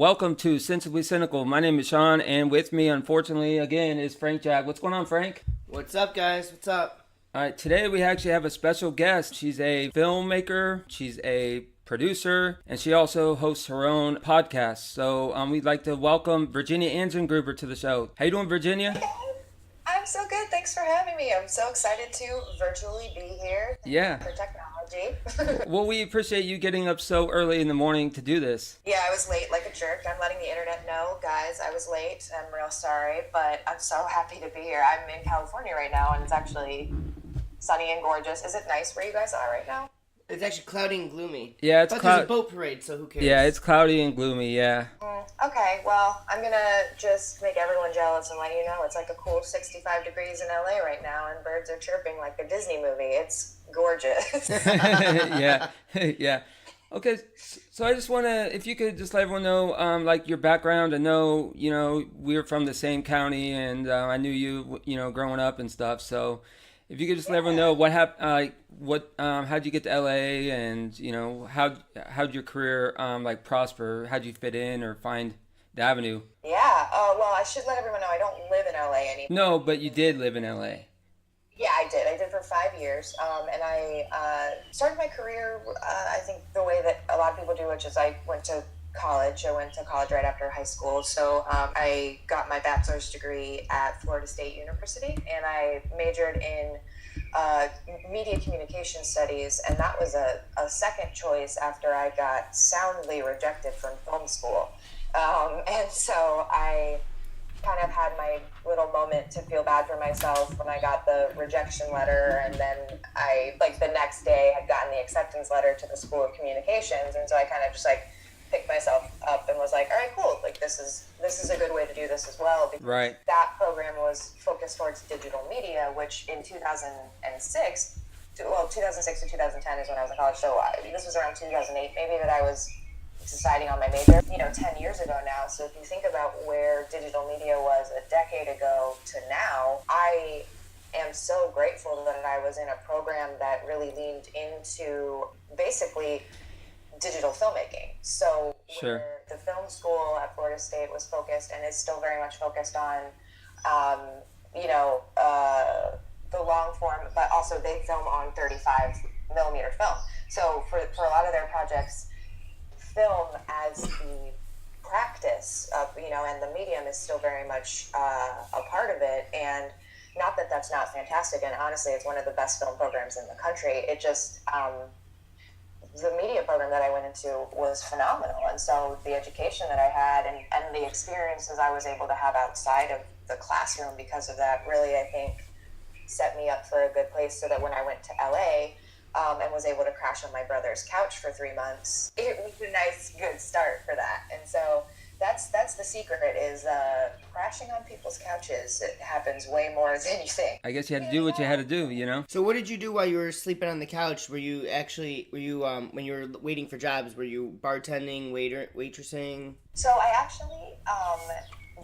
welcome to Sensibly Cynical. My name is Sean, and with me, unfortunately, again, is Frank Jack. What's going on, Frank? What's up, guys? What's up? All right, today we actually have a special guest. She's a filmmaker, she's a producer, and she also hosts her own podcast. So we'd like to welcome Virginia Anzengruber to the show. How you doing, Virginia? I'm so good. Thanks for having me. I'm so excited to virtually be here. Yeah. For technology. Well, we appreciate you getting up so early in the morning to do this. Yeah, I was late like a jerk. I'm letting the internet know, guys, I was late. I'm real sorry, but I'm so happy to be here. I'm in California right now, and it's actually sunny and gorgeous. Is it nice where you guys are right now? It's actually cloudy and gloomy. Yeah, it's but there's a boat parade, so who cares? Yeah, it's cloudy and gloomy, yeah. Okay, well, I'm going to just make everyone jealous and let you know it's like a cool 65 degrees in LA right now, and birds are chirping like a Disney movie. It's gorgeous. Yeah, yeah. Okay, so I just want to, if you could just let everyone know, like your background. I know, we're from the same county, and I knew you, growing up and stuff. So if you could just let everyone know what happened, how'd you get to LA, and how'd your career prosper? How'd you fit in or find the avenue? Yeah. Well, I should let everyone know I don't live in LA anymore. No, but you did live in LA. Yeah, I did. I did for 5 years, and I started my career, I think, the way that a lot of people do, which is I went to college. I went to college right after high school, so I got my bachelor's degree at Florida State University, and I majored in media communication studies, and that was a second choice after I got soundly rejected from film school. And so I kind of had my little moment to feel bad for myself when I got the rejection letter, and then I, the next day, had gotten the acceptance letter to the School of Communications, and so I kind of just picked myself up and was like, all right, cool, this is a good way to do this as well, because right. That program was focused towards digital media, which in 2006 to 2010 is when I was in college, so this was around 2008 maybe that I was deciding on my major, 10 years ago now. So if you think about where digital media was a decade ago to now, I am so grateful that I was in a program that really leaned into basically digital filmmaking. So sure. Where the film school at Florida State was focused, and is still very much focused on, the long form, but also they film on 35 millimeter film. So for a lot of their projects, film as the practice of, and the medium is still very much a part of it. And not that that's not fantastic, and honestly, it's one of the best film programs in the country. It just, the media program that I went into was phenomenal. And so the education that I had and the experiences I was able to have outside of the classroom because of that really, I think, set me up for a good place, so that when I went to LA, and was able to crash on my brother's couch for 3 months, it was a nice, good start for that. And so that's the secret, is crashing on people's couches. It happens way more than you think. I guess you had to do what you had to do, So what did you do while you were sleeping on the couch? Were you when you were waiting for jobs, were you bartending, waitressing? So I actually,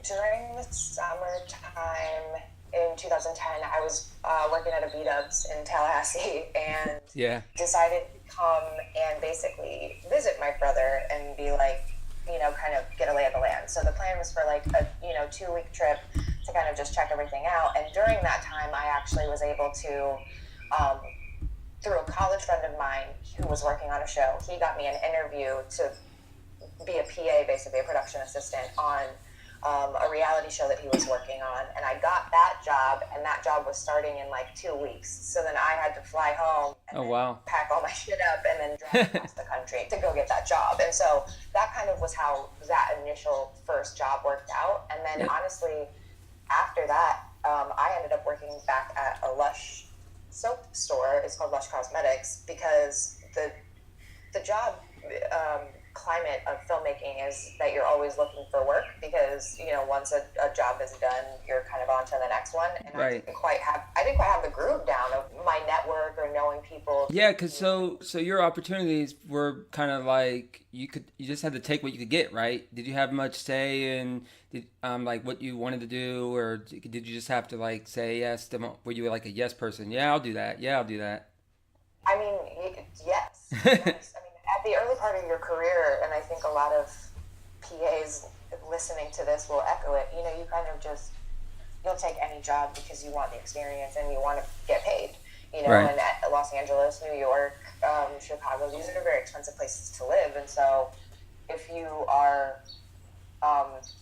during the summertime in 2010, I was working at a B-Dubs in Tallahassee, and decided to come and basically visit my brother and be kind of get a lay of the land. So the plan was for a 2-week trip to kind of just check everything out. And during that time, I actually was able to, through a college friend of mine who was working on a show, he got me an interview to be a PA, basically a production assistant, on a reality show that he was working on, and I got that job, and that job was starting in 2 weeks. So then I had to fly home and pack all my shit up and then drive across the country to go get that job. And so that kind of was how that initial first job worked out. And then honestly, after that, I ended up working back at a Lush soap store. It's called Lush Cosmetics, because the job climate of filmmaking is that you're always looking for work, because once a job is done, you're kind of on to the next one. And right. I didn't quite have the groove down of my network or knowing people. Yeah, because so your opportunities were kind of you just had to take what you could get, right? Did you have much say in what you wanted to do, or did you just have to say yes? Were you a yes person? Yeah, I'll do that. Yeah, I'll do that. I mean, yes. Yes. I mean, at the early part of your career, and I think a lot of PAs listening to this will echo it. You know, you kind of just, you'll take any job because you want the experience and you want to get paid. You know, right. And at Los Angeles, New York, Chicago, these are very expensive places to live. And so if you are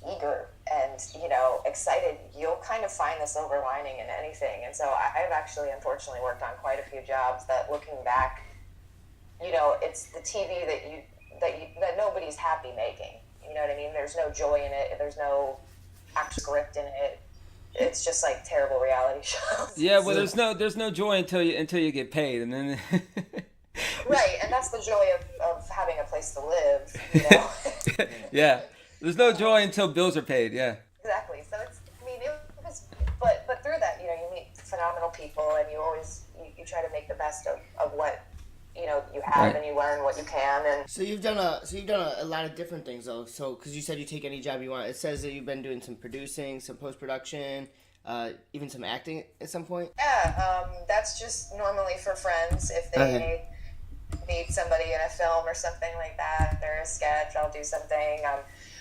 eager and, you know, excited, you'll kind of find the silver lining in anything. And so I've actually, unfortunately, worked on quite a few jobs that, looking back, you know, it's the TV that nobody's happy making. You know what I mean? There's no joy in it. There's no actual script in it. It's just like terrible reality shows. Yeah, well, there's no joy until you get paid, and then. Right, and that's the joy of having a place to live. You know. Yeah, there's no joy until bills are paid. Yeah. Exactly. So it's, I mean, it was, but through that, you know, you meet phenomenal people, and you always you try to make the best of what, you know, you have, right. And you learn what you can. And so you've done a lot of different things though. So because you said you take any job you want, it says that you've been doing some producing, some post production, even some acting at some point. Yeah, that's just normally for friends if they need somebody in a film or something like that, or a sketch. I'll do something.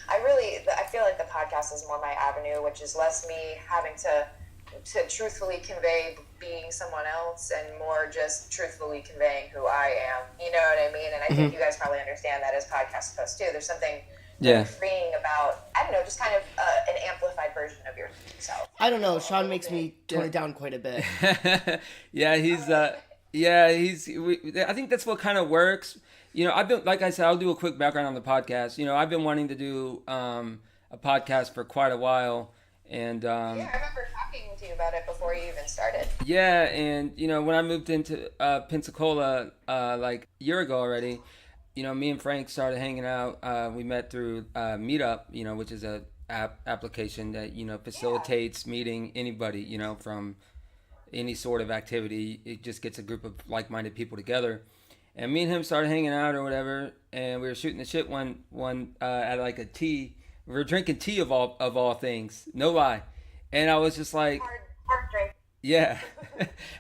I feel like the podcast is more my avenue, which is less me having to truthfully convey being someone else and more just truthfully conveying who I am. You know what I mean? And I think you guys probably understand that as podcast hosts too. There's something freeing about, I don't know, just kind of an amplified version of yourself. I don't know. Sean makes me tone it down quite a bit. I think that's what kind of works. You know, I've been, like I said, I'll do a quick background on the podcast. You know, I've been wanting to do a podcast for quite a while. And I remember talking to you about it before you even started. Yeah, and you know, when I moved into Pensacola like a year ago already, you know, me and Frank started hanging out. We met through Meetup, you know, which is a application that, you know, facilitates meeting anybody, you know, from any sort of activity. It just gets a group of like-minded people together. And me and him started hanging out or whatever, and we were shooting the shit one at like a tea. We were drinking tea of all things, no lie. And I was just like, hard drink. Yeah.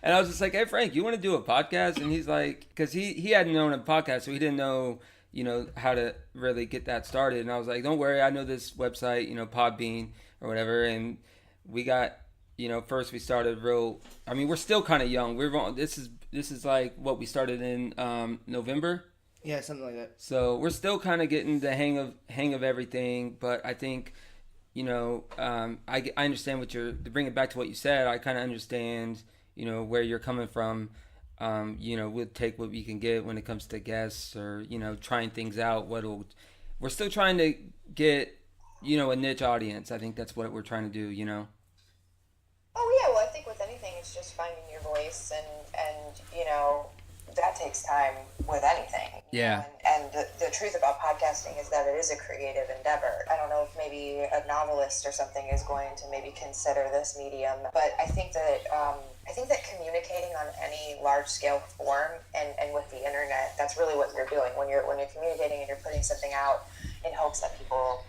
And I was just like, hey, Frank, you want to do a podcast? And he's like, because he hadn't known a podcast, so he didn't know, you know, how to really get that started. And I was like, don't worry, I know this website, you know, Podbean or whatever. And we got, you know, first we started we're still kind of young. This is like what we started in November. Yeah, something like that. So we're still kind of getting the hang of everything, but I think, you know, I understand to bring it back to what you said, I kind of understand, you know, where you're coming from. You know, we'll take what we can get when it comes to guests or, you know, trying things out. We're still trying to get, you know, a niche audience. I think that's what we're trying to do, you know. Oh, yeah, well, I think with anything, it's just finding your voice and you know, that takes time with anything. Yeah. And the truth about podcasting is that it is a creative endeavor. I don't know if maybe a novelist or something is going to maybe consider this medium, but I think that communicating on any large scale form and with the internet, that's really what you're doing when you're communicating and you're putting something out in hopes that people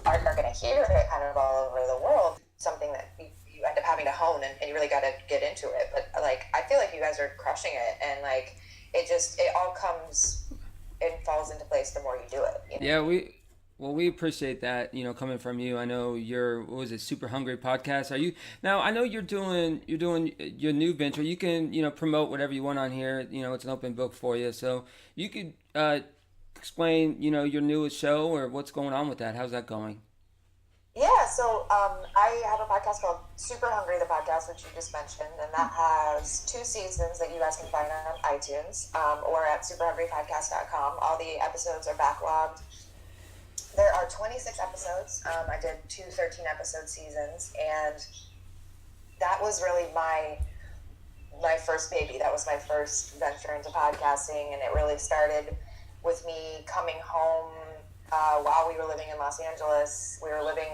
are going to hear it kind of all over the world. Something that you end up having to hone and you really got to get into it. But like, I feel like you guys are crushing it, and like it all comes and falls into place the more you do it. You know? Yeah, we appreciate that, you know, coming from you. I know Super Hungry podcast. I know you're doing your new venture. You can, you know, promote whatever you want on here. You know, it's an open book for you. So you could explain, you know, your newest show or what's going on with that. How's that going? Yeah, so I have a podcast called Super Hungry, the podcast, which you just mentioned, and that has 2 seasons that you guys can find on iTunes or at superhungrypodcast.com. All the episodes are backlogged. There are 26 episodes. I did 2 13-episode seasons, and that was really my first baby. That was my first venture into podcasting, and it really started with me coming home while we were living in Los Angeles. We were living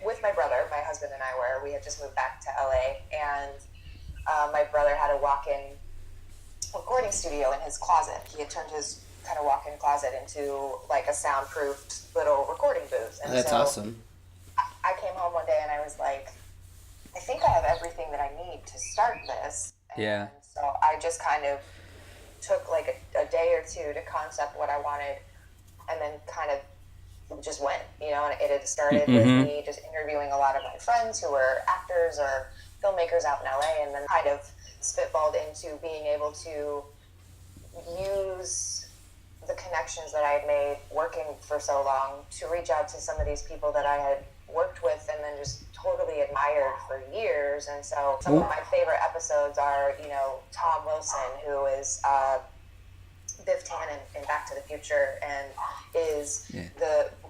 with my brother, my husband and I were. We had just moved back to LA, and my brother had a walk-in recording studio in his closet. He had turned his kind of walk-in closet into like a soundproofed little recording booth. And that's awesome. I came home one day and I was like, I think I have everything that I need to start this. And so I just kind of took like a day or two to concept what I wanted, and then kind of just went, and it had started with me just interviewing a lot of my friends who were actors or filmmakers out in LA, and then kind of spitballed into being able to use the connections that I had made working for so long to reach out to some of these people that I had worked with and then just totally admired for years. And so some of my favorite episodes are, Tom Wilson, who is Biff Tannen in Back to the Future, and is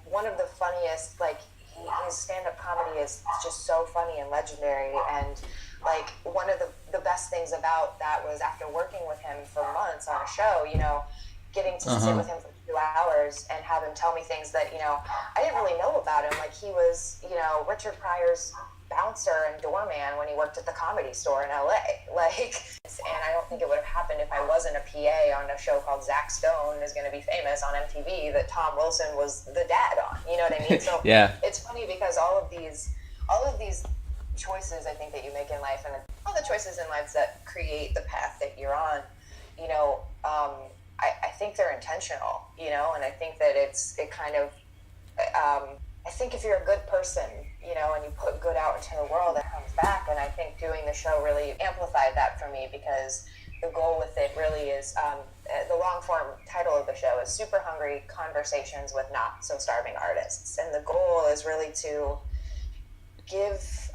one of the funniest, his stand-up comedy is just so funny and legendary. And one of the best things about that was after working with him for months on a show, getting to sit with him for 2 hours and have him tell me things that, I didn't really know about him. Like, he was, Richard Pryor's bouncer and doorman when he worked at the Comedy Store in LA. And I don't think it would have happened if I wasn't a PA on a show called Zach Stone is going to be famous on MTV that Tom Wilson was the dad on. You know what I mean? So it's funny because all of these choices I think that you make in life, and all the choices in life that create the path that you're on, I think they're intentional, and I think that I think if you're a good person, and you put good out into the world, it comes back. And I think doing the show really amplified that for me, because the goal with it really is, the long form title of the show is Super Hungry Conversations with Not So Starving Artists. And the goal is really to give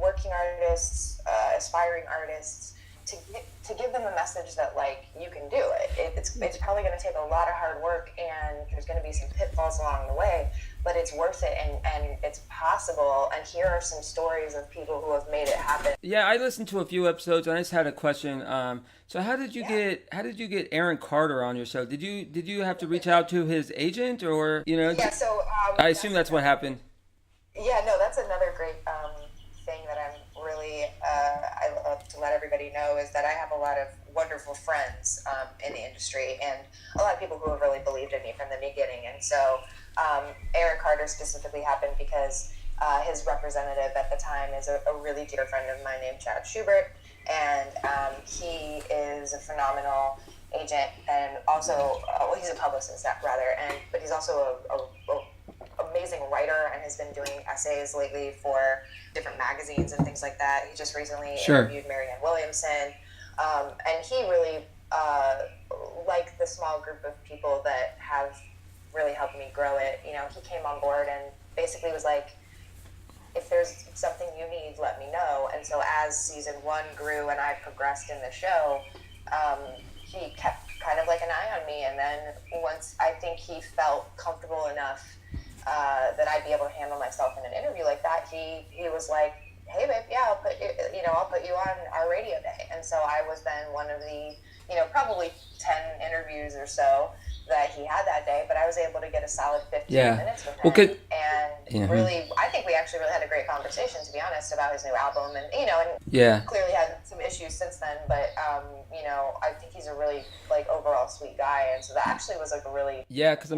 working artists, aspiring artists, to give them a message that, you can do it. It's probably going to take a lot of hard work, and there's going to be some pitfalls along the way, but it's worth it, and it's possible. And here are some stories of people who have made it happen. Yeah, I listened to a few episodes, and I just had a question. So how did you get Aaron Carter on your show? Did you have to reach out to his agent, or Yeah, so I assume that's what happened. Yeah, no, that's another great thing that I'm really I love to let everybody know, is that I have a lot of wonderful friends in the industry, and a lot of people who have really believed in me from the beginning. And so Aaron Carter specifically happened because his representative at the time is a really dear friend of mine named Chad Schubert, and he is a phenomenal agent, and also he's a publicist rather, but he's also a amazing writer, and has been doing essays lately for different magazines and things like that. He just recently interviewed Marianne Williamson, and he really, like the small group of people that have really helped me grow it, he came on board and basically was like, if there's something you need, let me know. And so as season 1 grew and I progressed in the show, he kept kind of like an eye on me. And then once I think he felt comfortable enough that I'd be able to handle myself in an interview like that, he was like, hey babe, yeah, I'll put you on our radio day. And so I was then one of the, probably 10 interviews or so that he had that day, but I was able to get a solid 15 minutes with him. And really, I think we actually really had a great conversation, to be honest, about his new album, and clearly had some issues since then, but I think he's a really overall sweet guy, and so that actually was a really because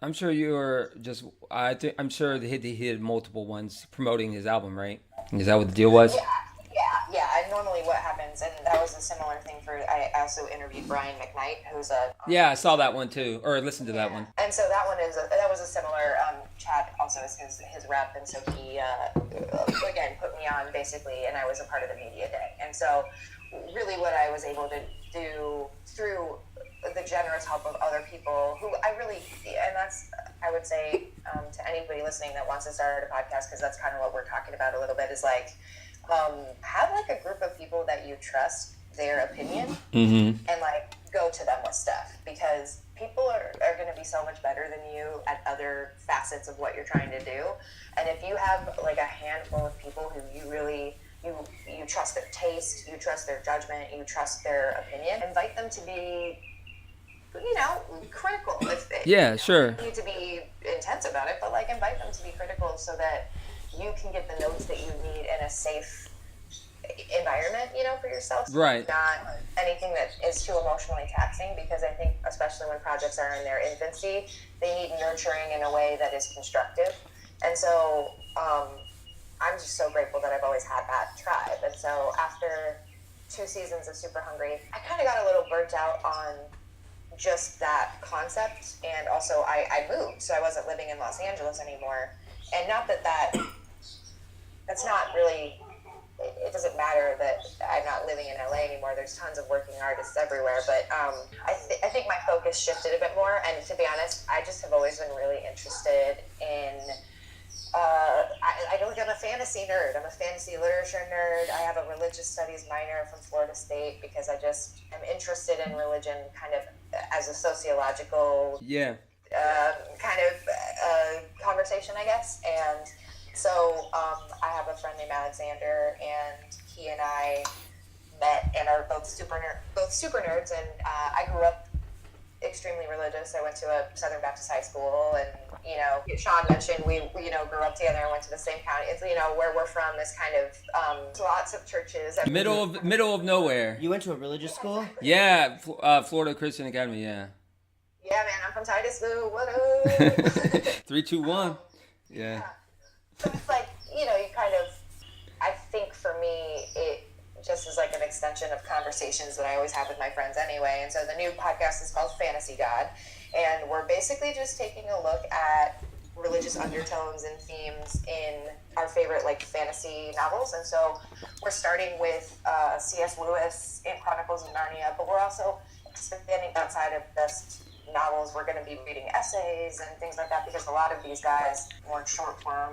I'm sure you were just. I'm sure he had multiple ones promoting his album, right? Is that what the deal was? Yeah. And normally, what happens, and that was a similar thing for. I also interviewed Brian McKnight, who's a. Yeah, I saw that one too, or listened to that one. And so that was a similar. Chad also is his rep, and so he again put me on basically, and I was a part of the media day, and so really what I was able to do through the generous help of other people who and that's, I would say, to anybody listening that wants to start a podcast, because that's kind of what we're talking about a little bit, is have a group of people that you trust their opinion, and go to them with stuff, because people are going to be so much better than you at other facets of what you're trying to do. And if you have a handful of people who you really you trust their taste, you trust their judgment, you trust their opinion, invite them to be critical. If they sure. need to be intense about it, but invite them to be critical so that you can get the notes that you need in a safe environment, for yourself. Right. Not anything that is too emotionally taxing, because I think especially when projects are in their infancy, they need nurturing in a way that is constructive. And so I'm just so grateful that I've always had that tribe. And so after 2 seasons of Super Hungry, I kind of got a little burnt out on just that concept. And also I moved, so I wasn't living in Los Angeles anymore. And not that's not really, it doesn't matter that I'm not living in LA anymore. There's tons of working artists everywhere, but I think my focus shifted a bit more. And to be honest, I just have always been really interested in, I don't think I'm a fantasy nerd. I'm a fantasy literature nerd. I have a religious studies minor from Florida State because I just am interested in religion kind of as a sociological kind of conversation, I guess. And so I have a friend named Alexander, and he and I met and are both super nerds. And I grew up extremely religious. I went to a Southern Baptist high school, and Sean mentioned we grew up together and went to the same county. It's where we're from is kind of lots of churches. Middle of nowhere. You went to a religious school? Yeah, Florida Christian Academy. Yeah. Yeah, man, I'm from Titusville. What up? 3, 2, 1. Yeah. So it's like, you kind of, I think for me, it just is like an extension of conversations that I always have with my friends anyway. And so the new podcast is called Fantasy God. And we're basically just taking a look at religious undertones and themes in our favorite fantasy novels. And so we're starting with C.S. Lewis in Chronicles of Narnia, but we're also expanding outside of just novels. We're going to be reading essays and things like that because a lot of these guys want short form,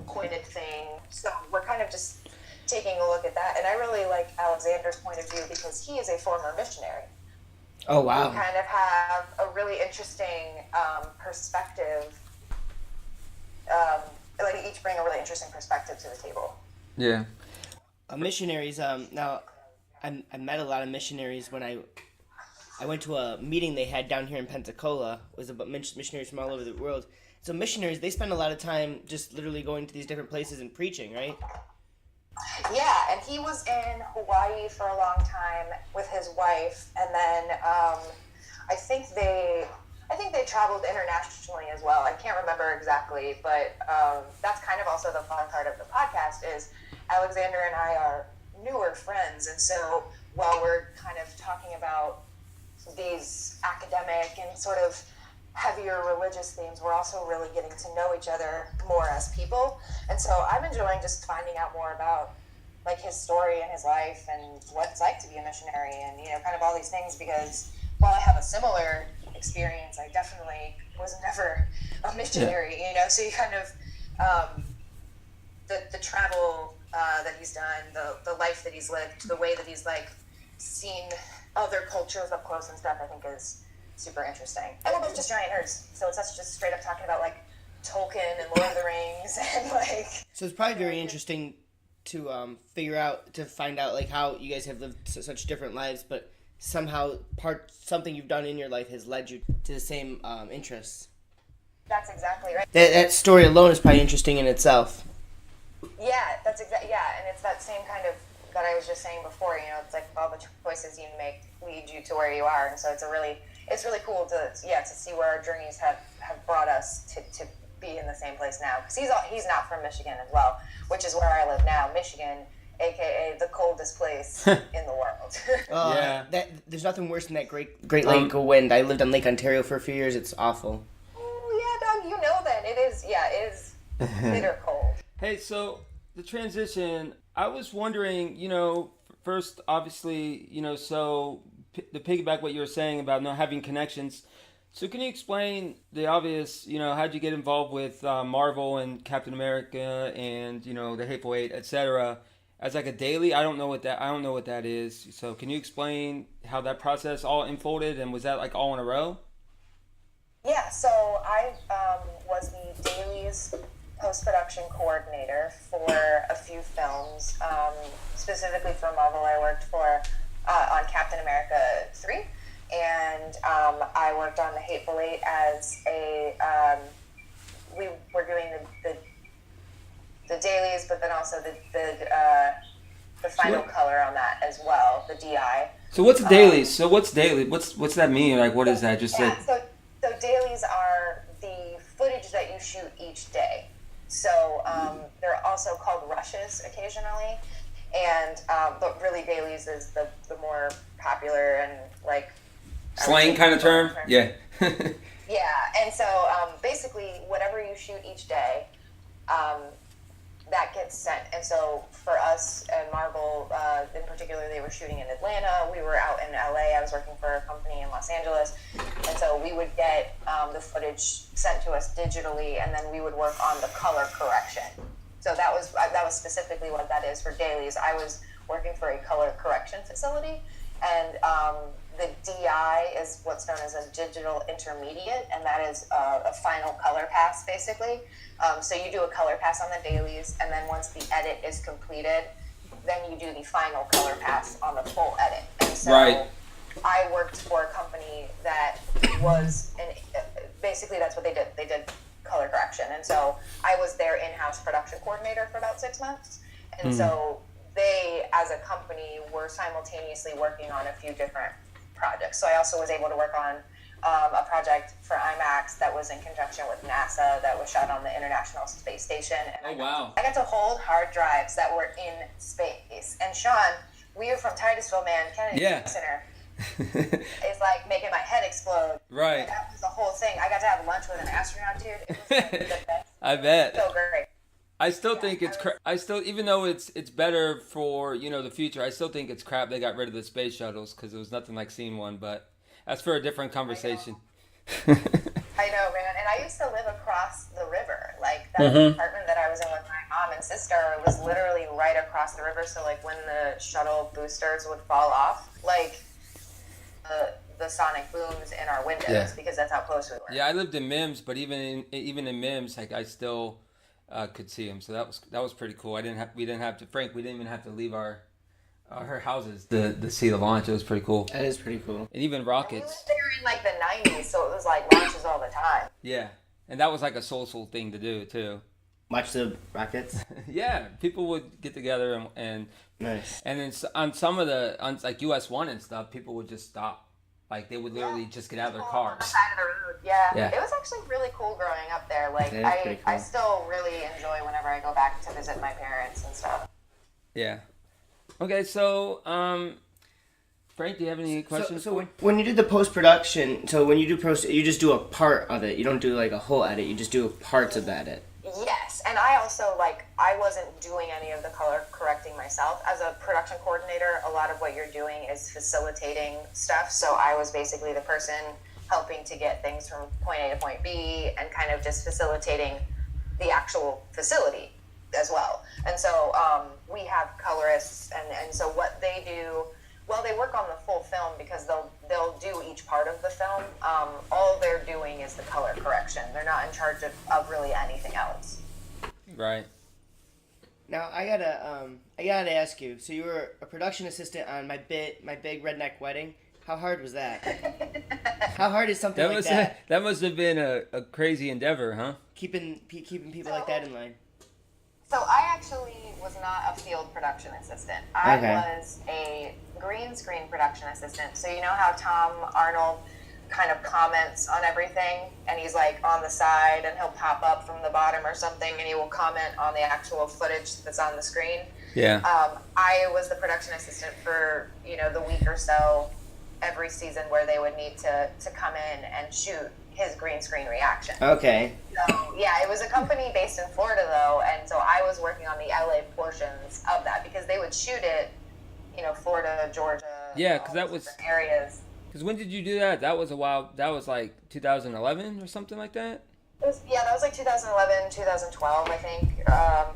pointed thing. So we're kind of just taking a look at that. And I really like Alexander's point of view because he is a former missionary. Oh, wow. We kind of have a really interesting perspective. Each bring a really interesting perspective to the table. Yeah. Missionaries, now, I met a lot of missionaries when I went to a meeting they had down here in Pensacola. It was about missionaries from all over the world. So missionaries, they spend a lot of time just literally going to these different places and preaching, right? Yeah, and he was in Hawaii for a long time with his wife, and then I think they traveled internationally as well. I can't remember exactly, but that's kind of also the fun part of the podcast is Alexander and I are newer friends, and so while we're kind of talking about these academic and sort of heavier religious themes, we're also really getting to know each other more as people. And so I'm enjoying just finding out more about his story and his life and what it's like to be a missionary and kind of all these things, because while I have a similar experience, I definitely was never a missionary. So you kind of the travel that he's done, the life that he's lived, the way that he's seen other cultures up close and stuff, I think is super interesting. And we're both just giant nerds, so it's us just straight up talking about Tolkien and Lord of the Rings and So it's probably very interesting to find out how you guys have lived such different lives, but somehow something you've done in your life has led you to the same interests. That's exactly right. That story alone is probably interesting in itself. Yeah, that's exactly, and it's that same kind of that I was just saying before. It's all the choices you make lead you to where you are, and so it's really cool to see where our journeys have brought us to be in the same place now. Because he's not from Michigan as well, which is where I live now, Michigan, aka the coldest place in the world. Yeah, there's nothing worse than that Great Lake wind. I lived on Lake Ontario for a few years. It's awful. Oh yeah, dog. Then it is bitter cold. Hey, so the transition. I was wondering, first, obviously, so to piggyback what you were saying about not having connections. So can you explain the obvious, how'd you get involved with Marvel and Captain America and, the Hateful Eight, etc. as a daily? I don't know what that is. So can you explain how that process all unfolded, and was that all in a row? Yeah, so I was the dailies post-production coordinator for a few films. Specifically for Marvel, I worked on Captain America 3, and I worked on The Hateful Eight as we were doing the dailies, but then also the final color on that as well, the DI. So what's dailies? What's daily? What's that mean? What is that? So dailies are the footage that you shoot each day. So they're also called rushes occasionally, and but really dailies is the more popular and Slang kind of term? Yeah. Yeah, and so basically, whatever you shoot each day, that gets sent. And so for us and Marvel, in particular, they were shooting in Atlanta. We were out in LA. I was working for a company in Los Angeles. And so we would get the footage sent to us digitally, and then we would work on the color correction. So that was specifically what that is for dailies. I was working for a color correction facility, and the DI is what's known as a digital intermediate, and that is a final color pass, basically. So you do a color pass on the dailies, and then once the edit is completed, then you do the final color pass on the full edit. And so I worked for a company that was, basically that's what they did. They did color correction. And so I was their in-house production coordinator for about 6 months. And so they, as a company, were simultaneously working on a few different projects. So I also was able to work on a project for IMAX that was in conjunction with NASA that was shot on the International Space Station. And I got to hold hard drives that were in space. And Sean, we are from Titusville, man. Kennedy Center is like making my head explode. Right. That was the whole thing. I got to have lunch with an astronaut, dude. It was like the best. I bet. So great. I still think it's I still, even though it's better for the future, I still think it's crap they got rid of the space shuttles, because it was nothing like seeing one. But that's for a different conversation. I know, man. And I used to live across the river. Like that apartment that I was in with my mom and sister was literally right across the river. So like when the shuttle boosters would fall off, like the sonic booms in our windows, because that's how close we were. Yeah, I lived in Mims, but even in Mims, like I still could see them. So that was pretty cool. We didn't even have to leave our houses to see the launch. It was pretty cool. That is pretty cool. And even rockets. We lived there in like the 90s, so it was like launches all the time. Yeah, and that was like a social thing to do too. Watch the rockets. Yeah, people would get together and nice. And then on some of on like US1 and stuff, people would just stop. Like they would literally just get out of their cars. On the side of the road. Yeah. It was actually really cool growing up there. Like I still really enjoy whenever I go back to visit my parents and stuff. Yeah. Okay, so Frank, do you have any questions? So when you do the post-production, so when you do you just do a part of it. You don't do like a whole edit. You just do parts of the edit. Yes, and I also, I wasn't doing any of the color correcting myself. As a production coordinator, a lot of what you're doing is facilitating stuff. So I was basically the person helping to get things from point A to point B and kind of just facilitating the actual facility as well. And so we have colorists, and so what they do, well, they work on the full film because they'll do each part of the film. All they're doing is the color correction. They're not in charge of really anything else. Right. Now I gotta ask you. So you were a production assistant on my big redneck wedding. How hard was that? How hard is something like that? That must have been a crazy endeavor, huh? Keeping people like that in line. So I actually was not a field production assistant. I was a green screen production assistant. So you know how Tom Arnold kind of comments on everything, and he's like on the side and he'll pop up from the bottom or something, and he will comment on the actual footage that's on the screen. Yeah. I was the production assistant for the week or so every season where they would need to come in and shoot his green screen reaction. Okay. So yeah, it was a company based in Florida though, and so I was working on the LA portions of that because they would shoot it, Florida, Georgia. Yeah, because that was areas. Because when did you do that? That was a while. That was like 2011 or something like that. That was like 2011, 2012, I think.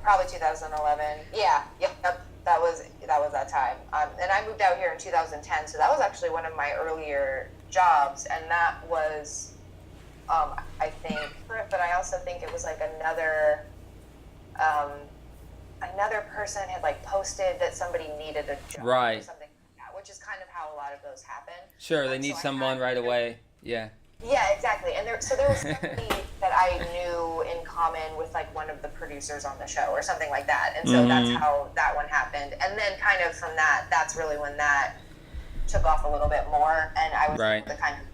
Probably 2011. Yeah. Yep. That was that time. And I moved out here in 2010, so that was actually one of my earlier jobs, and that was. I think, but I also think it was like another person had like posted that somebody needed a job, or something like that, which is kind of how a lot of those happen. Sure, they need someone right away. Yeah. Yeah, exactly. And there was somebody that I knew in common with like one of the producers on the show or something like that, and so that's how that one happened. And then kind of from that's really when that took off a little bit more, and I was able to kind of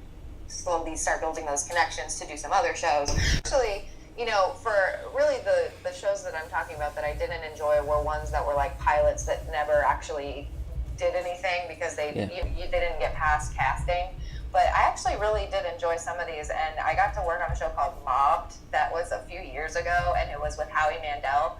slowly start building those connections to do some other shows. Actually, for really the shows that I'm talking about that I didn't enjoy were ones that were like pilots that never actually did anything because you didn't get past casting. But I actually really did enjoy some of these, and I got to work on a show called Mobbed that was a few years ago, and it was with Howie Mandel.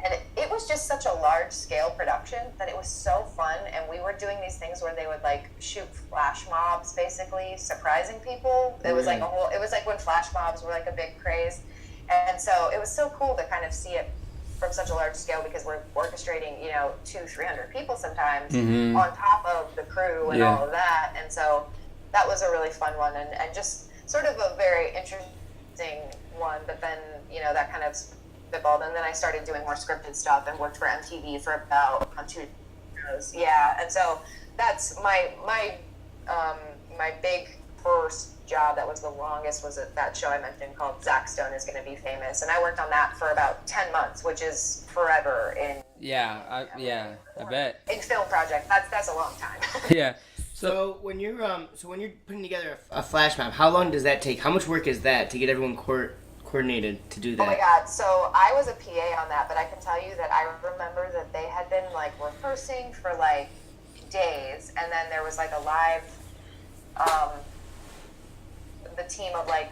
And it was just such a large-scale production that it was so fun, and we were doing these things where they would, like, shoot flash mobs, basically, surprising people. It was like it was like when flash mobs were, like, a big craze. And so it was so cool to kind of see it from such a large scale, because we're orchestrating, 200-300 people sometimes on top of the crew and all of that. And so that was a really fun one, and just sort of a very interesting one. But then, that kind of spitballed, and then I started doing more scripted stuff and worked for MTV for about 2 shows. Yeah, and so that's my big first job that was the longest was that show I mentioned called Zach Stone Is Gonna Be Famous, and I worked on that for about 10 months, which is forever in I bet in film project. That's a long time. Yeah. So when you're putting together a flash mob, how long does that take? How much work is that to get everyone coordinated to do that? Oh my God! So I was a PA on that, but I can tell you that I remember that they had been like rehearsing for like days, and then there was like a live. The team of like,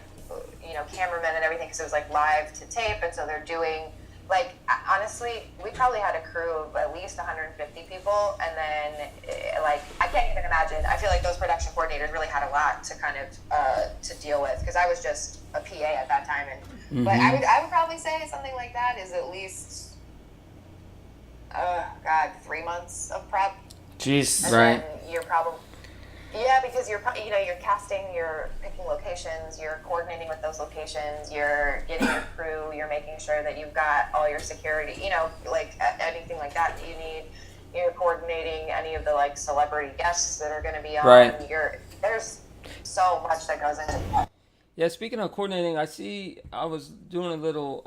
cameramen and everything, because it was like live to tape, and so they're doing like, honestly, we probably had a crew of at least 150 people, and then like, I can't even imagine. I feel like those production coordinators really had a lot to kind of to deal with, because I was just a PA at that time, and but I would probably say something like that is at least 3 months of prep. Jeez, and right? Then you're probably because you're casting, you're picking locations, you're coordinating with those locations, you're getting your crew, you're making sure that you've got all your security, like anything like that you need. You're coordinating any of the like celebrity guests that are going to be on. Right. There's so much that goes into that. Yeah, speaking of coordinating, I was doing a little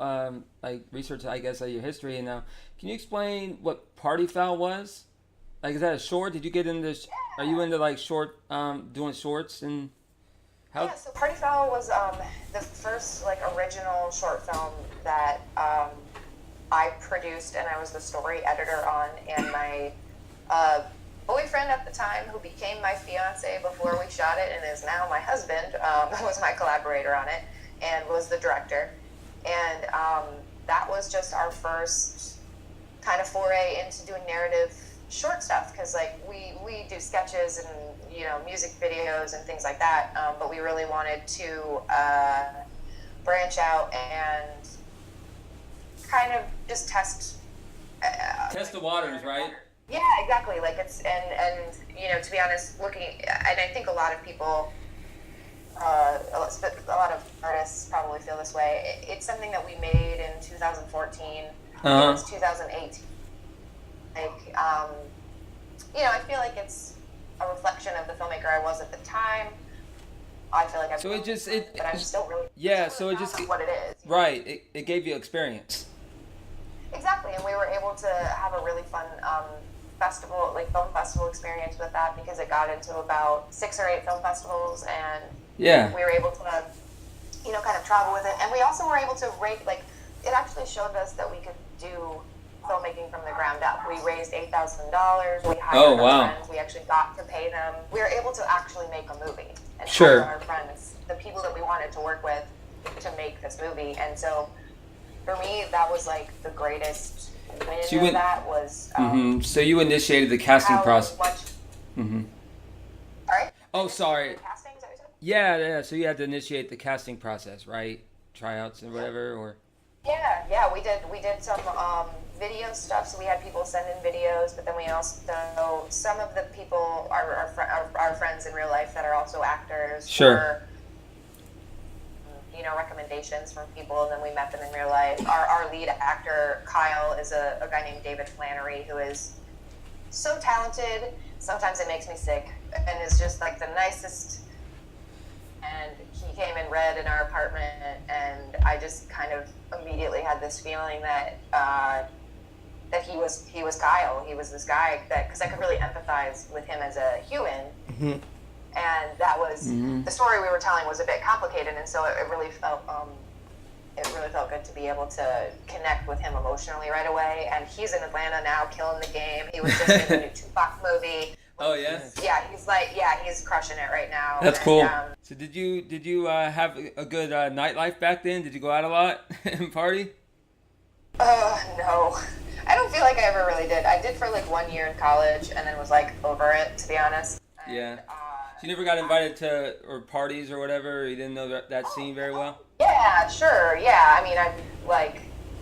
like research, I guess, of your history, and now can you explain what Party Foul was? Like, is that a short? Did you get into? Are you into like short, doing shorts and? How? Yeah, so Party Foul was the first like original short film that I produced, and I was the story editor on. And my boyfriend at the time, who became my fiance before we shot it, and is now my husband, was my collaborator on it and was the director. And that was just our first kind of foray into doing narrative short stuff, because like we do sketches and music videos and things like that, but we really wanted to branch out and kind of just test the waters, right? Yeah, exactly. Like it's and to be honest, looking, and I think a lot of people, a lot of artists probably feel this way. It's something that we made in 2014. It was 2018. Like, I feel like it's a reflection of the filmmaker I was at the time. I feel like I'm still really what it is. Right, it gave you experience. Exactly, and we were able to have a really fun film festival experience with that, because it got into about 6 or 8 film festivals, and we were able to, kind of travel with it, and we also were able to rate, like, it actually showed us that we could do filmmaking from the ground up. We raised $8,000. We hired our friends. We actually got to pay them. We were able to actually make a movie and hire our friends, the people that we wanted to work with, to make this movie. And so, for me, that was like the greatest win. Of that was. So you initiated the casting process. Sorry. Oh, sorry. Casting, is that what you said? Yeah. So you had to initiate the casting process, right? Tryouts and whatever, or. Yeah. We did some video stuff. So we had people send in videos, but then we also some of the people are our friends in real life that are also actors. Sure. Recommendations from people, and then we met them in real life. Our lead actor, Kyle, is a guy named David Flannery, who is so talented. Sometimes it makes me sick, and is just like the nicest. And he came and read in our apartment, and I just kind of immediately had this feeling that that he was Kyle. He was this guy that, because I could really empathize with him as a human. Mm-hmm. And that was the story we were telling was a bit complicated, and so it really felt good to be able to connect with him emotionally right away. And he's in Atlanta now, killing the game. He was just in the new Tupac movie. Oh yeah. He's crushing it right now. That's cool. So did you have a good nightlife back then? Did you go out a lot and party? No. I don't feel like I ever really did. I did for like 1 year in college and then was like over it, to be honest. And, yeah. So you never got invited to or parties or whatever? Or you didn't know that scene very well? Yeah, sure. Yeah. I mean,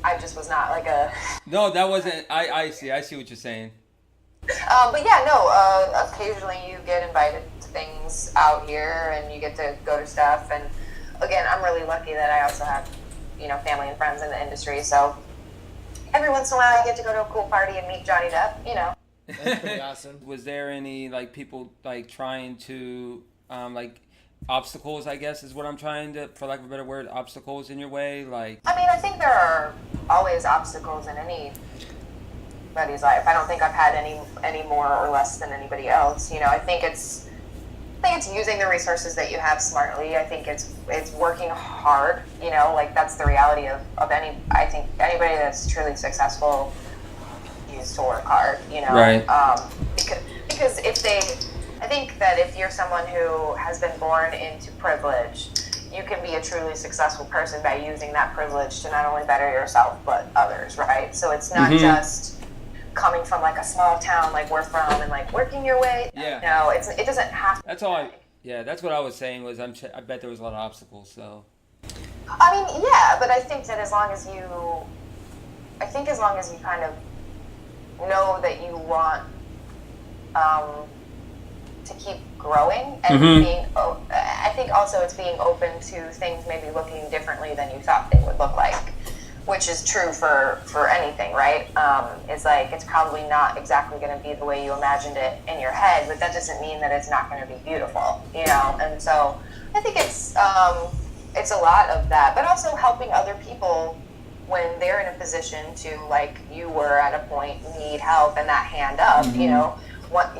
I just was not like a. No, that wasn't. I see what you're saying. But yeah, no. Occasionally you get invited to things out here, and you get to go to stuff. And again, I'm really lucky that I also have, family and friends in the industry. So every once in a while, I get to go to a cool party and meet Johnny Depp. That's pretty awesome. Was there any like people like trying to like obstacles? I guess is what I'm trying to, for lack of a better word, obstacles in your way. Like, I mean, I think there are always obstacles in anybody's life. I don't think I've had any more or less than anybody else. I think it's using the resources that you have smartly. I think it's working hard. Like that's the reality of any. I think anybody that's truly successful needs to work hard. Right. Because I think that if you're someone who has been born into privilege, you can be a truly successful person by using that privilege to not only better yourself but others. Right. So it's not just coming from like a small town like we're from and like working your way. Yeah. No, it doesn't have to. That's all. That's what I was saying was I bet there was a lot of obstacles. So. I mean, yeah, but I think that as long as you kind of know that you want to keep growing and I think also it's being open to things maybe looking differently than you thought they would look like, which is true for anything, right? It's like it's probably not exactly going to be the way you imagined it in your head, but that doesn't mean that it's not going to be beautiful, And so I think it's a lot of that, but also helping other people when they're in a position to, like you were at a point, need help, and that hand up,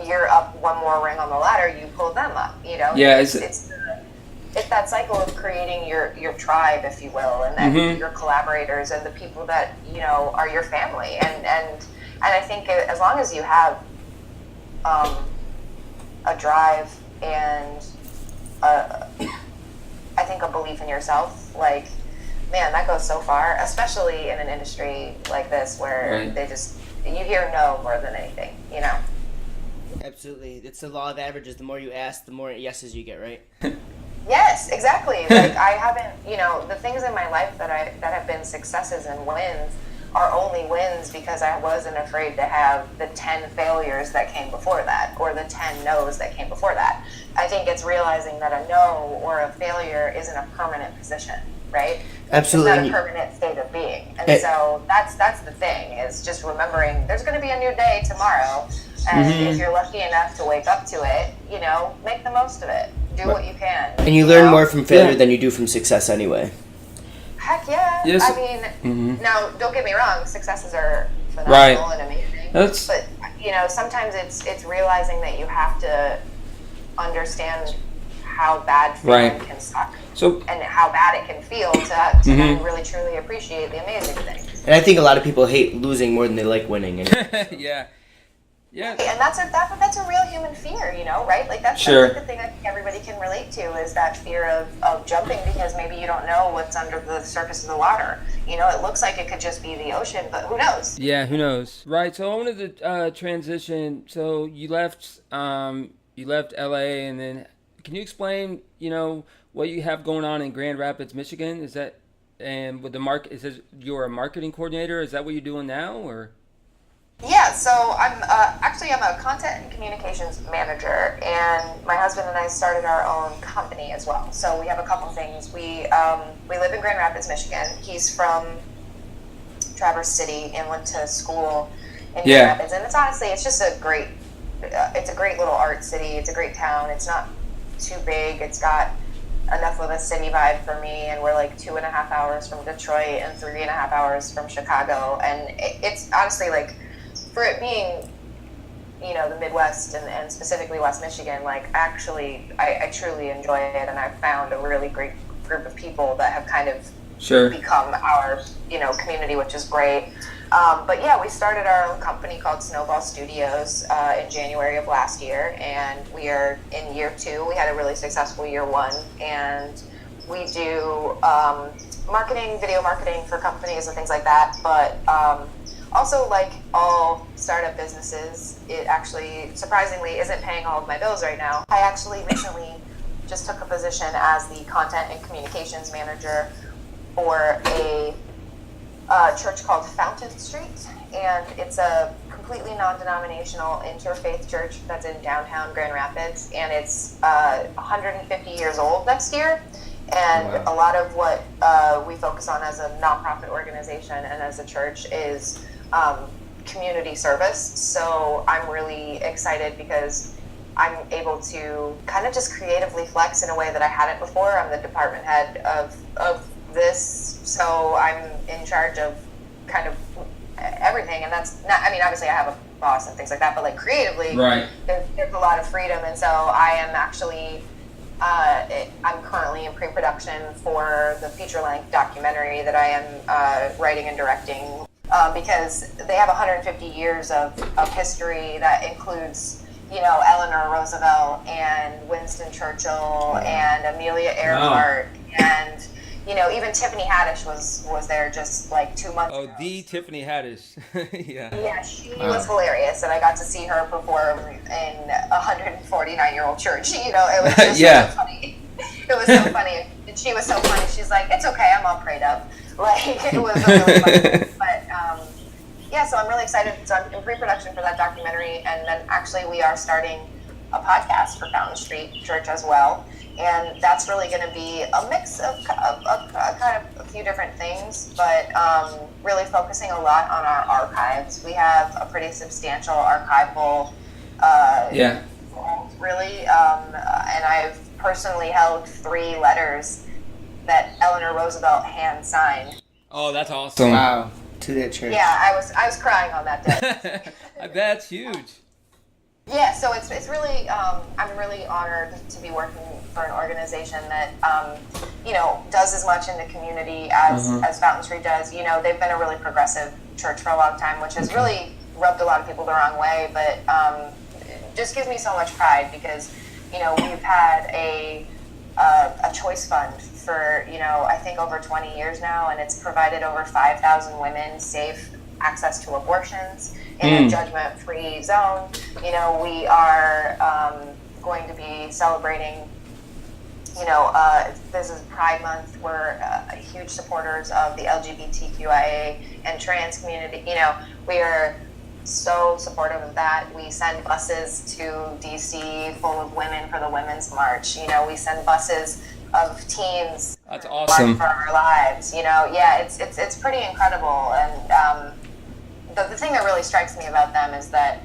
you're up one more ring on the ladder, you pull them up, Yeah, it's that cycle of creating your tribe, if you will, and then your collaborators and the people that are your family, and I think as long as you have a drive and I think a belief in yourself, like, man, that goes so far, especially in an industry like this where you hear no more than anything, Absolutely. It's the law of averages. The more you ask, the more yeses you get, right? Yes, exactly. Like I haven't, the things in my life that have been successes and wins are only wins because I wasn't afraid to have the 10 failures that came before that, or the 10 no's that came before that. I think it's realizing that a no or a failure isn't a permanent position, right? Absolutely. It's not a permanent state of being. And so that's the thing, is just remembering there's going to be a new day tomorrow. And if you're lucky enough to wake up to it, make the most of it. Do what you can. And you learn more from failure than you do from success anyway. Heck yeah. Yes. I mean, now, don't get me wrong, successes are phenomenal and amazing. But, sometimes it's realizing that you have to understand how bad feeling can suck. And how bad it can feel to then really truly appreciate the amazing things. And I think a lot of people hate losing more than they like winning. Yeah. Yeah. And that's a real human fear, right? Like that's like the thing I think everybody can relate to, is that fear of jumping because maybe you don't know what's under the surface of the water. It looks like it could just be the ocean, but who knows? Yeah, who knows? Right. So I wanted to transition. So you left LA, and then can you explain, what you have going on in Grand Rapids, Michigan? Is that, and with the you're a marketing coordinator? Is that what you're doing now, or? Yeah, so I'm a content and communications manager, and my husband and I started our own company as well. So we have a couple things. We live in Grand Rapids, Michigan. He's from Traverse City and went to school in Grand Rapids, and it's just a great little art city. It's a great town. It's not too big. It's got enough of a city vibe for me, and we're like 2.5 hours from Detroit and 3.5 hours from Chicago, and it's honestly like, for it being, the Midwest and specifically West Michigan, like actually, I truly enjoy it, and I've found a really great group of people that have kind of become our, community, which is great. But yeah, we started our own company called Snowball Studios in January of last year, and we are in year 2. We had a really successful year 1, and we do marketing, video marketing for companies and things like that. But also, like all startup businesses, it actually surprisingly isn't paying all of my bills right now. I actually recently just took a position as the content and communications manager for a church called Fountain Street, and it's a completely non-denominational interfaith church that's in downtown Grand Rapids, and it's 150 years old next year. And a lot of what we focus on as a nonprofit organization and as a church is community service. So I'm really excited because I'm able to kind of just creatively flex in a way that I hadn't before. I'm the department head of this, so I'm in charge of kind of everything, and that's not, I mean, obviously I have a boss and things like that, but like creatively, there's a lot of freedom, and so I am actually I'm currently in pre-production for the feature-length documentary that I am writing and directing, because they have 150 years of history that includes, you know, Eleanor Roosevelt and Winston Churchill and Amelia Earhart and, you know, even Tiffany Haddish was there just like 2 months ago. Oh, the Tiffany Haddish. Yeah, she was hilarious, and I got to see her perform in a 149-year-old church. You know, it was just so funny. It was so funny. And she was so funny. She's like, "It's okay, I'm all prayed up." Like, it was really funny. But yeah, so I'm really excited. So I'm in pre-production for that documentary, and then actually we are starting a podcast for Fountain Street Church as well. And that's really going to be a mix of kind of a few different things, but really focusing a lot on our archives. We have a pretty substantial archival, really, and I've personally held 3 letters that Eleanor Roosevelt hand signed. Oh, that's awesome! Wow, to that church. Yeah, I was crying on that day. I bet it's huge. Yeah, so it's really I'm really honored to be working for an organization that you know, does as much in the community as Fountain Street does. You know, they've been a really progressive church for a long time, which has really rubbed a lot of people the wrong way, but it just gives me so much pride because, you know, we've had a choice fund for, you know, I think over 20 years now, and it's provided over 5,000 women safe access to abortions in a judgment-free zone. You know, we are going to be celebrating, you know, this is Pride Month. We're huge supporters of the LGBTQIA and trans community. You know, we are so supportive of that. We send buses to DC full of women for the Women's March. You know, we send buses of teens. That's awesome. For our lives. You know, yeah, it's pretty incredible. And the thing that really strikes me about them is that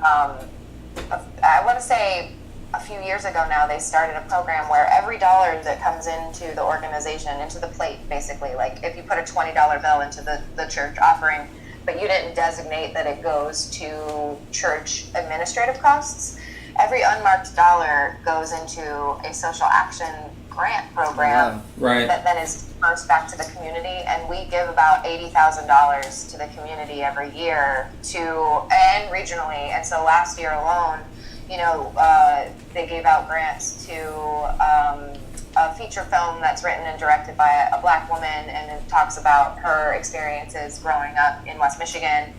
I want to say a few years ago now, they started a program where every dollar that comes into the organization, into the plate, basically, like if you put a $20 bill into the church offering, but you didn't designate that it goes to church administrative costs, every unmarked dollar goes into a social action grant program that then is dispersed back to the community, and we give about $80,000 to the community every year and regionally. And so last year alone, you know, they gave out grants to a feature film that's written and directed by a Black woman, and it talks about her experiences growing up in West Michigan.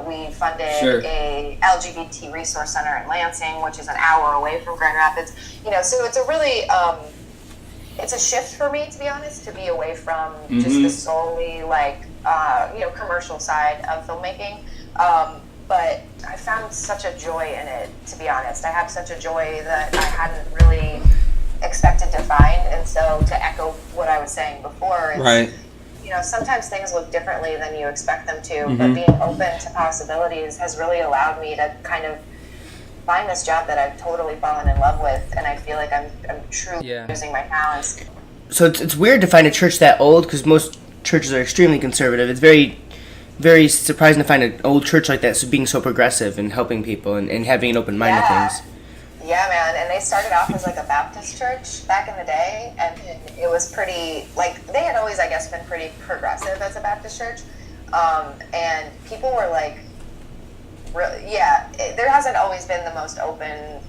We funded a LGBT resource center in Lansing, which is an hour away from Grand Rapids. You know, so it's a really it's a shift for me, to be honest, to be away from just the solely like you know, commercial side of filmmaking. But I found such a joy in it, to be honest. I have such a joy that I hadn't really expected to find. And so, to echo what I was saying before, it's, you know, sometimes things look differently than you expect them to, but being open to possibilities has really allowed me to kind of find this job that I've totally fallen in love with, and I feel like I'm truly using my talents. So it's weird to find a church that old, because most churches are extremely conservative. It's very, very surprising to find an old church like that being so progressive and helping people and having an open mind to things. Yeah, man, and they started off as like a Baptist church back in the day, and it was pretty, like, they had always, I guess, been pretty progressive as a Baptist church, And people were like, there hasn't always been the most open,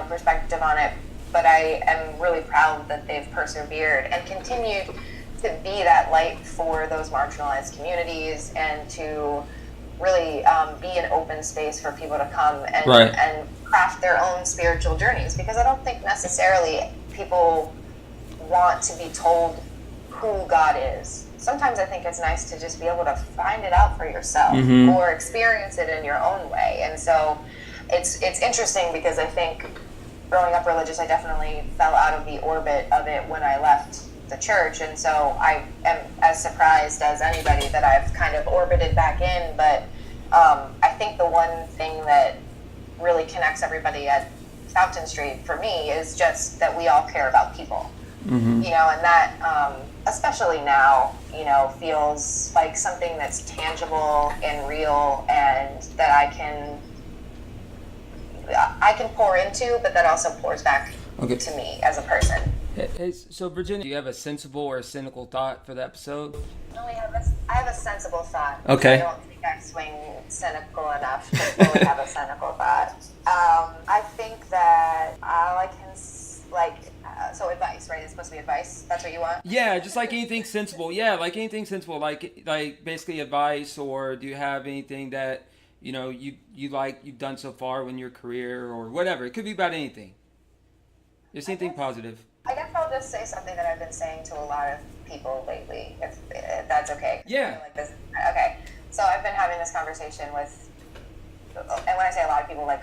perspective on it, but I am really proud that they've persevered and continued to be that light for those marginalized communities, and to really be an open space for people to come and craft their own spiritual journeys, because I don't think necessarily people want to be told who God is. Sometimes I think it's nice to just be able to find it out for yourself, or experience it in your own way. And so it's interesting, because I think growing up religious, I definitely fell out of the orbit of it when I left the church. And so I am as surprised as anybody that I've kind of orbited back in. But I think the one thing that really connects everybody at Fountain Street for me is just that we all care about people. And that, especially now, feels like something that's tangible and real, and that I can pour into, but that also pours back to me as a person. Hey, so Virginia, do you have a sensible or a cynical thought for the episode? I have a sensible thought. Okay. I don't think I swing cynical enough to really have a cynical thought. I think that all I can, so advice, right? It's supposed to be advice? That's what you want? Yeah, just like anything sensible. Yeah, like anything sensible. Like basically advice, or do you have anything that, you've done so far in your career, or whatever? It could be about anything. Just anything positive. I guess I'll just say something that I've been saying to a lot of people lately, if that's okay. Yeah. Like this. Okay. So I've been having this conversation with, and when I say a lot of people, like,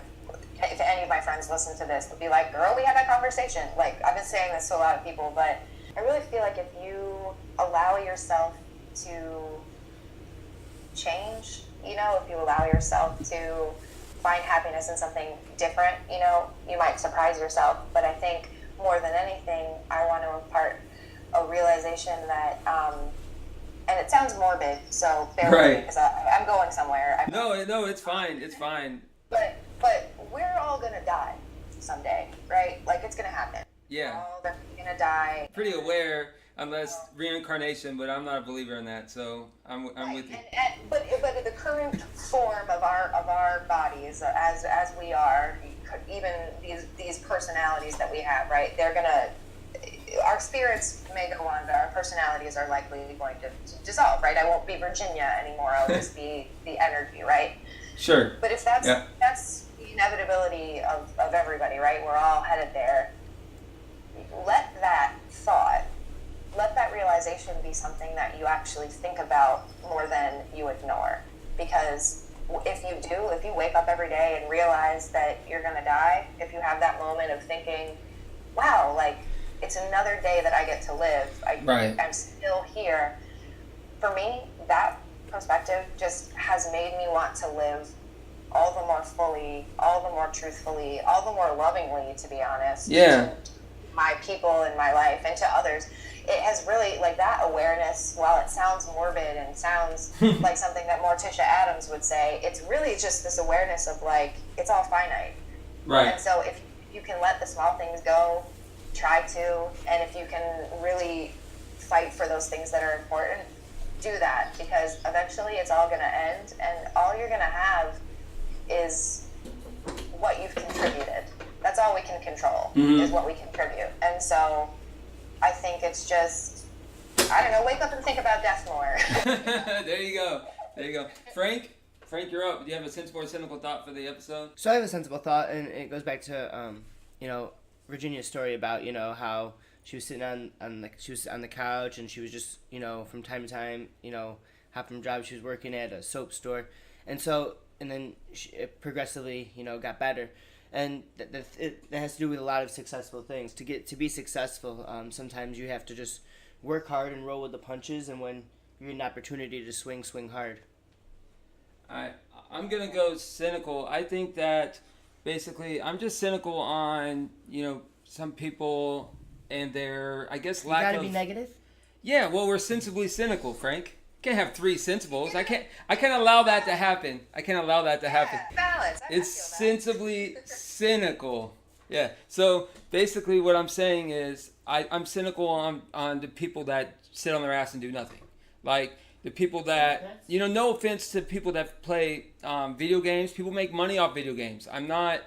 if any of my friends listen to this, they'll be like, girl, we had that conversation. Like, I've been saying this to a lot of people, but I really feel like if you allow yourself to change, if you allow yourself to find happiness in something different, you might surprise yourself. But I think more than anything, I want to impart a realization that, and it sounds morbid, so bear with me, because I'm going somewhere. No, it's fine. It's fine. But we're all gonna die someday, right? Like, it's gonna happen. Yeah. We're all gonna die. Pretty aware, unless reincarnation, but I'm not a believer in that, so I'm with you. But the current form of our bodies, as we are, even these personalities that we have, right? They're gonna, our spirits may go on, but our personalities are likely going to dissolve, right? I won't be Virginia anymore. I'll just be the energy, right? Sure. But if that's the inevitability of everybody, right? We're all headed there. Let that thought, let that realization be something that you actually think about more than you ignore. Because if you wake up every day and realize that you're going to die, if you have that moment of thinking, wow, like, it's another day that I get to live. I'm still here. For me, that perspective just has made me want to live all the more fully, all the more truthfully, all the more lovingly, to be honest. Yeah. To my people in my life and to others. It has really, like, that awareness, while it sounds morbid and sounds like something that Morticia Adams would say, it's really just this awareness of, like, it's all finite. Right. And so if you can let the small things go, try to, and if you can really fight for those things that are important, do that, because eventually it's all going to end, and all you're going to have is what you've contributed. That's all we can control, is what we contribute. And so I think it's just, I don't know, wake up and think about death more. There you go. Frank, you're up. Do you have a sensible or cynical thought for the episode? So I have a sensible thought, and it goes back to, Virginia's story about, how she was sitting on the couch, and she was just, from time to time, hopping from job. She was working at a soap store, and then she progressively, got better. And that has to do with a lot of successful things. To be successful, sometimes you have to just work hard and roll with the punches, and when you're an opportunity to swing hard. I'm gonna go cynical. I think that basically I'm just cynical on some people and their, I guess, lack of. You gotta be negative. Yeah, well, we're sensibly cynical, Frank. Can't have three sensibles. I can't allow that to happen. Balance. It's sensibly cynical. Yeah. So basically what I'm saying is I'm cynical on the people that sit on their ass and do nothing. Like, The people that, you know, no offense to people that play video games. People make money off video games. I'm not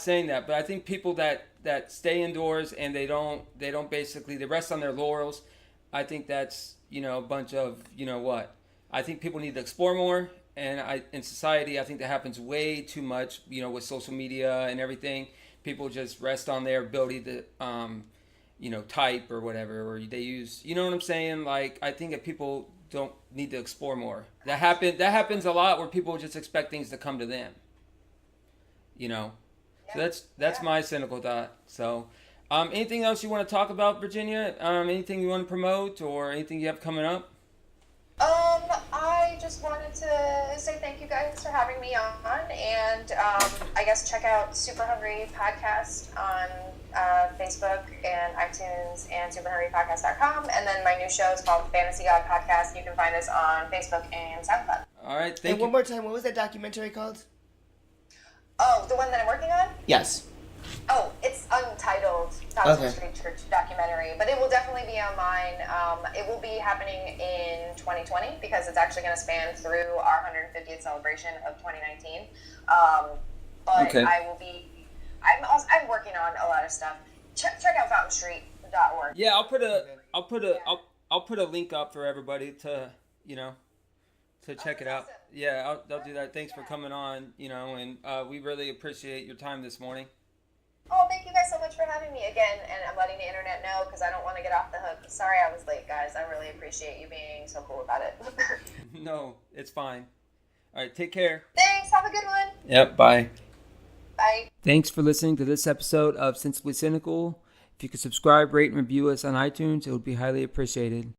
saying that, but I think people that stay indoors and they don't basically, they rest on their laurels. I think that's, you know, a bunch of, you know what. I think people need to explore more, and in society, I think that happens way too much, you know, with social media and everything. People just rest on their ability to, you know, type or whatever, or they use, you know what I'm saying? Like, I think that people don't need to explore more. That happens a lot where people just expect things to come to them. You know, so that's my cynical thought. So, anything else you want to talk about, Virginia? Anything you want to promote or anything you have coming up? I just wanted to say thank you guys for having me on, and I guess check out Super Hungry Podcast on Facebook and iTunes and superhungrypodcast.com, and then my new show is called Fantasy God Podcast. You can find us on Facebook and SoundCloud. All right, thank you. One more time, what was that documentary called? Oh, the one that I'm working on? Yes. Oh, it's untitled Thousand Street Church documentary, but it will definitely be online. It will be happening in 2020 because it's actually going to span through our 150th celebration of 2019. But okay. I will be. I'm working on a lot of stuff. Check out fountainstreet.org. Yeah, I'll put a link up for everybody to, you know, to check it out. Awesome. Yeah, I'll do that. Thanks for coming on, you know, and we really appreciate your time this morning. Oh, thank you guys so much for having me again, and I'm letting the internet know because I don't want to get off the hook. Sorry I was late, guys. I really appreciate you being so cool about it. No, it's fine. All right, take care. Thanks. Have a good one. Yep, bye. Bye. Thanks for listening to this episode of Sensibly Cynical. If you could subscribe, rate, and review us on iTunes, it would be highly appreciated.